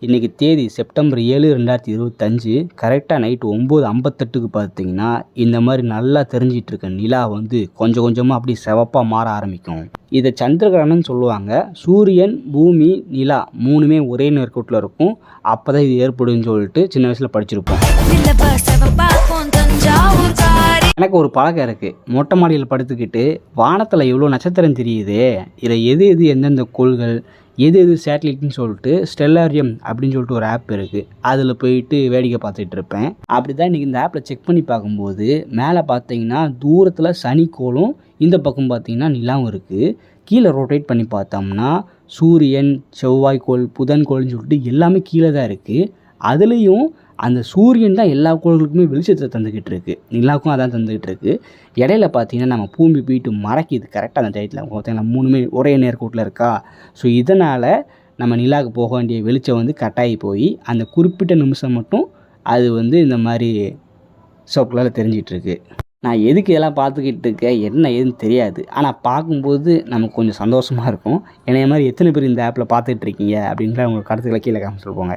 இன்றைக்கி தேதி செப்டம்பர் 7, 2025 கரெக்டாக நைட்டு 9:58க்கு பார்த்தீங்கன்னா இந்த மாதிரி நல்லா தெரிஞ்சிட்டு இருக்க நிலா வந்து கொஞ்சம் கொஞ்சமாக அப்படி சிவப்பாக மாற ஆரம்பிக்கும். இதை சந்திரகிரகணம்னு சொல்லுவாங்க. சூரியன், பூமி, நிலா மூணுமே ஒரே நேர்கோட்டில் இருக்கும். அப்போ தான் இது ஏற்படுன்னு சொல்லிட்டு சின்ன வயசில் படிச்சிருப்போம். எனக்கு ஒரு பழக்கம் இருக்குது. மொட்டை மாடியில் படுத்துக்கிட்டு வானத்தில் எவ்வளோ நட்சத்திரம் தெரியுதே, இதில் எது எது எந்தெந்த கோள்கள், எது எது சேட்டலைட்னு சொல்லிட்டு ஸ்டெல்லாரியம் அப்படின்னு சொல்லிட்டு ஒரு ஆப் இருக்குது. அதில் போயிட்டு வேடிக்கை பார்த்துட்டு இருப்பேன். அப்படி தான் இன்றைக்கி இந்த ஆப்பில் செக் பண்ணி பார்க்கும்போது மேலே பார்த்தீங்கன்னா தூரத்தில் சனிக்கோளும், இந்த பக்கம் பார்த்தீங்கன்னா நிலாவும் இருக்குது. கீழே ரொட்டேட் பண்ணி பார்த்தோம்னா சூரியன், செவ்வாய்க்கோள், புதன்கோள்னு சொல்லிட்டு எல்லாமே கீழே தான் இருக்குது. அதுலேயும் அந்த சூரியன் தான் எல்லா கோள்களுக்குமே வெளிச்சத்தை தந்துக்கிட்டு இருக்குது. நிலாவுக்கும் அதான் தந்துக்கிட்டு இருக்குது. இடையில பார்த்தீங்கன்னா நம்ம பூமி போயிட்டு மறைக்கிது கரெக்டாக அந்த டயத்தில். பார்த்தீங்கன்னா மூணுமே ஒரே நேர்கோட்டில் இருக்கா. ஸோ இதனால் நம்ம நிலாவுக்கு போக வேண்டிய வெளிச்சம் வந்து கட்டாயி போய் அந்த குறிப்பிட்ட நிமிஷம் மட்டும் அது வந்து இந்த மாதிரி சொற்களால் தெரிஞ்சிகிட்ருக்கு. நான் எதுக்கு இதெல்லாம் பார்த்துக்கிட்டு இருக்கேன், என்ன ஏதுன்னு தெரியாது. ஆனால் பார்க்கும்போது நமக்கு கொஞ்சம் சந்தோஷமாக இருக்கும். என்னைய மாதிரி எத்தனை பேர் இந்த ஆப்பில் பார்த்துட்ருக்கீங்க அப்படின்ற உங்கள் கருத்துக்களை கீழே காமிச்சிட்டு போங்க.